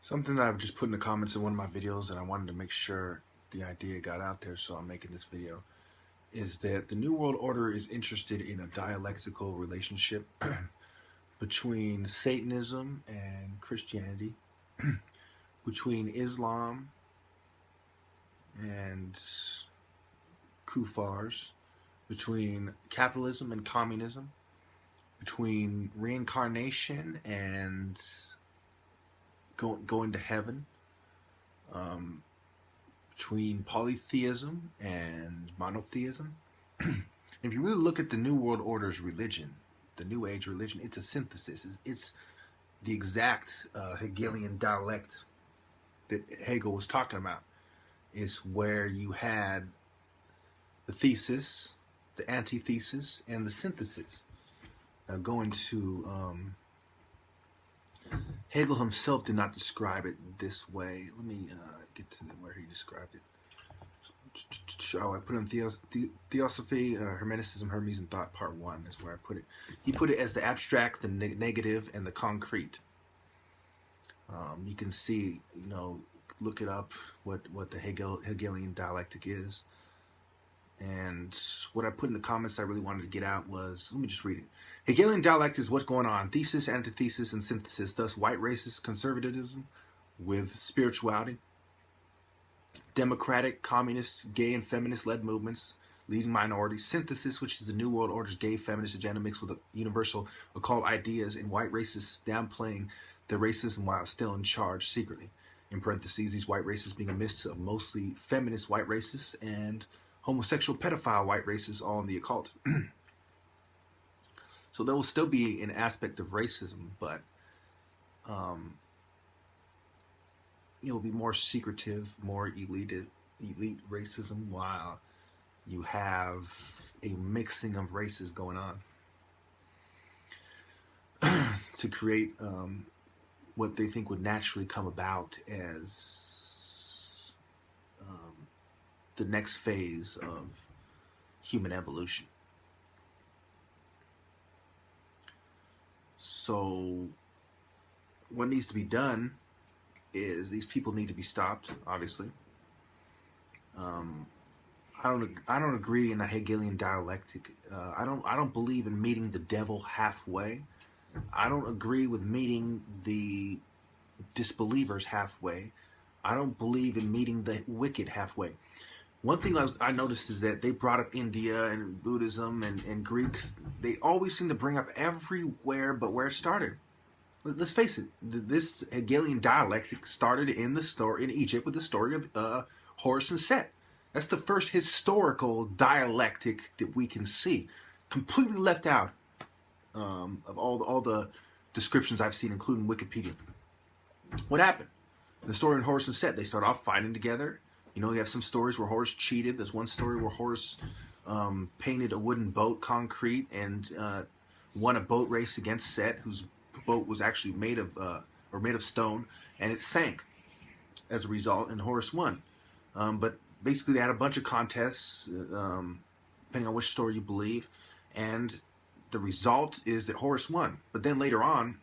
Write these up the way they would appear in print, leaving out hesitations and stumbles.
Something that I've just put in the comments in one of my videos, and I wanted to make sure the idea got out there, so I'm making this video, is that the New World Order is interested in a dialectical relationship between Satanism and Christianity, between Islam and Kufars, between capitalism and communism, between reincarnation and going to heaven, between polytheism and monotheism. If you really look at the New World Order's religion, the New Age religion, it's a synthesis. It's the exact Hegelian dialect that Hegel was talking about. It's where you had the thesis, the antithesis, and the synthesis. Now, going to Hegel himself did not describe it this way. Let me get to where he described it. Oh, I put in Theosophy, Hermeticism, Hermes, and Thought, Part 1 is where I put it. He put it as the abstract, the negative, and the concrete. You can see, look it up, what the Hegelian dialectic is. And what I put in the comments I really wanted to get out was, let me just read it. Hegelian dialectic is what's going on. Thesis, antithesis, and synthesis. Thus, white racist conservatism with spirituality. Democratic, communist, gay, and feminist-led movements leading minorities. Synthesis, which is the New World Order's gay feminist agenda mixed with universal occult ideas, and white racists downplaying their racism while still in charge secretly. In parentheses, these white racists being a mix of mostly feminist white racists and homosexual pedophile white racists, all in the occult. So there will still be an aspect of racism, but it will be more secretive, more elite racism, while you have a mixing of races going on to create what they think would naturally come about as the next phase of human evolution. So what needs to be done is these people need to be stopped, obviously. I don't agree in a Hegelian dialectic. I don't believe in meeting the devil halfway. I don't agree with meeting the disbelievers halfway. I don't believe in meeting the wicked halfway. One thing I noticed is that they brought up India and Buddhism and Greeks. They always seem to bring up everywhere but where it started. Let's face it, this Hegelian dialectic started in Egypt with the story of Horus and Set. That's the first historical dialectic that we can see. Completely left out of all the descriptions I've seen, including Wikipedia. What happened? In the story of Horus and Set, they start off fighting together. You have some stories where Horus cheated. There's one story where Horus painted a wooden boat concrete and won a boat race against Set, whose boat was actually made of stone, and it sank as a result, and Horus won. But basically, they had a bunch of contests, depending on which story you believe, and the result is that Horus won. But then later on,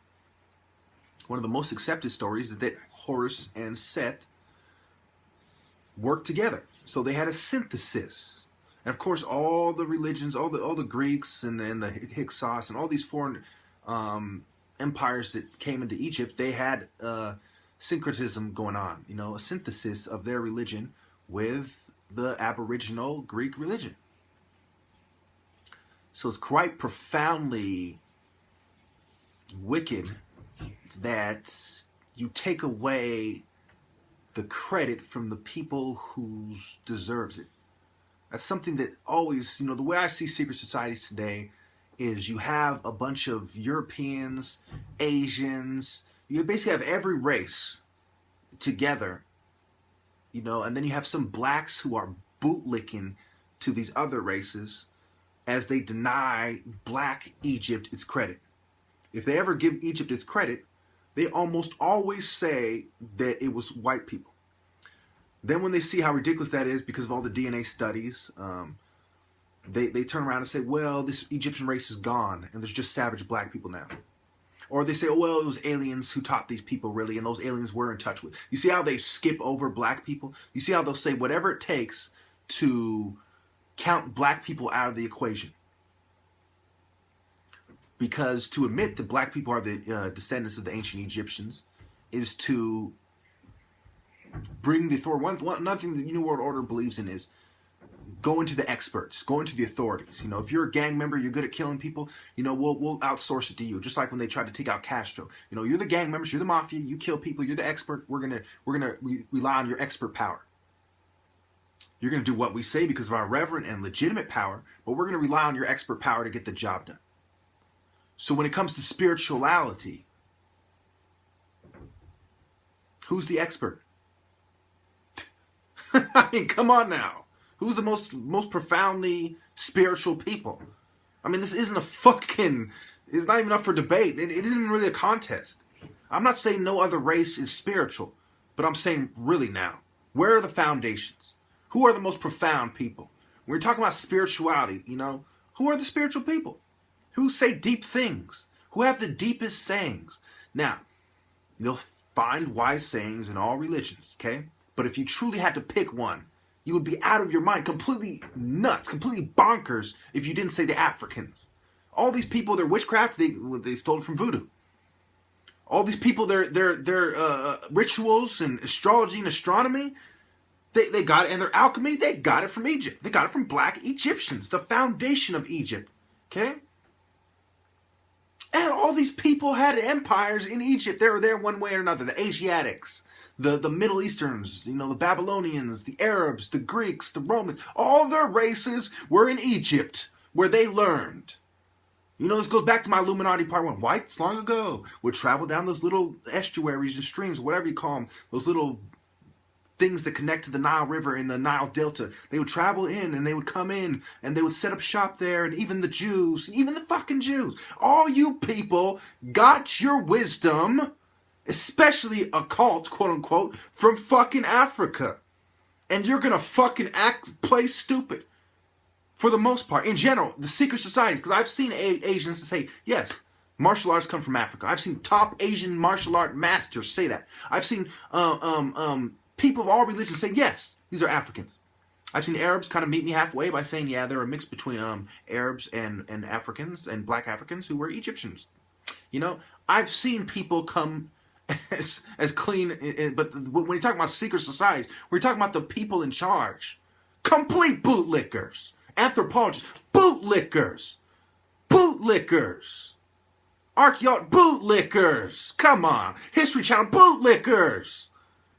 one of the most accepted stories is that Horus and Set worked together. So they had a synthesis. And of course, all the religions, all the Greeks and the Hyksos and all these foreign empires that came into Egypt, they had syncretism going on, a synthesis of their religion with the aboriginal Greek religion. So it's quite profoundly wicked that you take away the credit from the people who deserves it. That's something that always, the way I see secret societies today is you have a bunch of Europeans, Asians, you basically have every race together, and then you have some blacks who are bootlicking to these other races as they deny black Egypt its credit. If they ever give Egypt its credit, they almost always say that it was white people. Then when they see how ridiculous that is because of all the DNA studies, they turn around and say, well, this Egyptian race is gone and there's just savage black people now. Or they say, oh, well, it was aliens who taught these people really, and those aliens were in touch with. You see how they skip over black people? You see how they'll say whatever it takes to count black people out of the equation. Because to admit that black people are the descendants of the ancient Egyptians is to bring the authority. Another thing that the New World Order believes in is going to the experts, going to the authorities. You know, if you're a gang member, you're good at killing people, you know, we'll outsource it to you. Just like when they tried to take out Castro. You know, you're the gang members, you're the mafia, you kill people, you're the expert. We're gonna rely on your expert power. You're gonna do what we say because of our reverent and legitimate power, but we're gonna rely on your expert power to get the job done. So when it comes to spirituality, who's the expert? I mean, come on now. Who's the most profoundly spiritual people? I mean, this isn't a fucking... It's not even up for debate. It isn't even really a contest. I'm not saying no other race is spiritual, but I'm saying really now, where are the foundations? Who are the most profound people? When we're talking about spirituality, you know, who are the spiritual people? Who say deep things? Who have the deepest sayings? Now, you'll find wise sayings in all religions, okay? But if you truly had to pick one, you would be out of your mind, completely nuts, completely bonkers if you didn't say the Africans. All these people, their witchcraft, they stole it from voodoo. All these people, their rituals and astrology and astronomy, they got it, and their alchemy, they got it from Egypt. They got it from black Egyptians, the foundation of Egypt, okay? And all these people had empires in Egypt. They were there one way or another. The Asiatics, the Middle Easterns, you know, the Babylonians, the Arabs, the Greeks, the Romans. All their races were in Egypt, where they learned. You know, this goes back to my Illuminati part one. Whites, long ago, would travel down those little estuaries and streams, whatever you call them, those little things that connect to the Nile River and the Nile Delta. They would travel in and they would come in and they would set up shop there, and even the Jews, even the fucking Jews. All you people got your wisdom, especially occult, quote unquote, from fucking Africa. And you're gonna fucking play stupid. For the most part. In general, the secret societies, because I've seen Asians say, yes, martial arts come from Africa. I've seen top Asian martial art masters say that. I've seen people of all religions say, yes, these are Africans. I've seen Arabs kind of meet me halfway by saying, yeah, they're a mix between Arabs and Africans and black Africans who were Egyptians. You know, I've seen people come as clean, but when you're talking about secret societies, we're talking about the people in charge. Complete bootlickers. Anthropologists. Bootlickers. Bootlickers. Archaeologists. Bootlickers. Come on. History Channel. Bootlickers.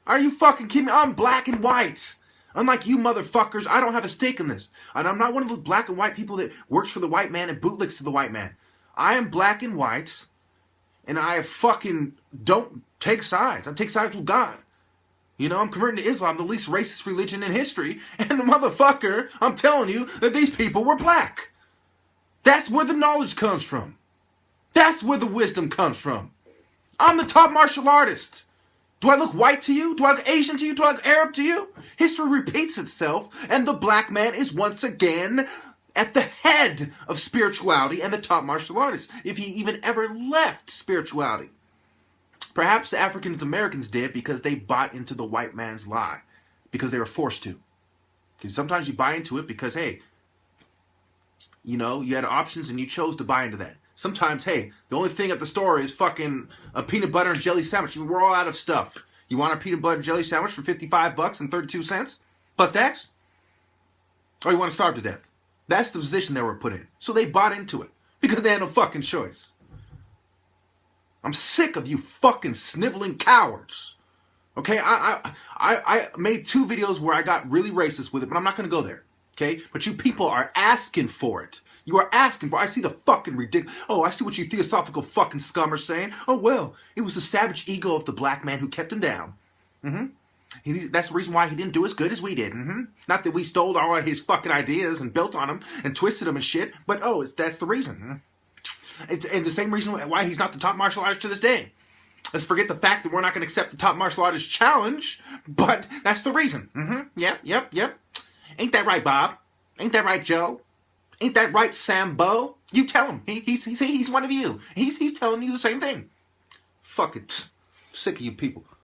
Are you fucking kidding me? I'm black and white. Unlike you motherfuckers, I don't have a stake in this. And I'm not one of those black and white people that works for the white man and bootlicks to the white man. I am black and white, and I fucking don't take sides. I take sides with God. You know, I'm converting to Islam, the least racist religion in history, and the motherfucker, I'm telling you that these people were black. That's where the knowledge comes from. That's where the wisdom comes from. I'm the top martial artist. Do I look white to you? Do I look Asian to you? Do I look Arab to you? History repeats itself, and the black man is once again at the head of spirituality and the top martial artist, if he even ever left spirituality. Perhaps the African Americans did because they bought into the white man's lie, because they were forced to. Because sometimes you buy into it because, hey, you know, you had options and you chose to buy into that. Sometimes, hey, the only thing at the store is fucking a peanut butter and jelly sandwich. We're all out of stuff. You want a peanut butter and jelly sandwich for 55 bucks and 32 cents plus tax? Or you want to starve to death? That's the position they were put in. So they bought into it because they had no fucking choice. I'm sick of you fucking sniveling cowards. Okay, I made 2 videos where I got really racist with it, but I'm not going to go there. Okay, but you people are asking for it. You are asking for it. I see the fucking ridiculous. Oh, I see what you theosophical fucking scum are saying. Oh, well, it was the savage ego of the black man who kept him down. That's the reason why he didn't do as good as we did. Not that we stole all of his fucking ideas and built on them and twisted them and shit, but oh, that's the reason. And the same reason why he's not the top martial artist to this day. Let's forget the fact that we're not going to accept the top martial artist challenge, but that's the reason. Yep. Ain't that right, Bob? Ain't that right, Joe? Ain't that right, Sambo? You tell him. He's one of you. He's telling you the same thing. Fuck it. Sick of you people.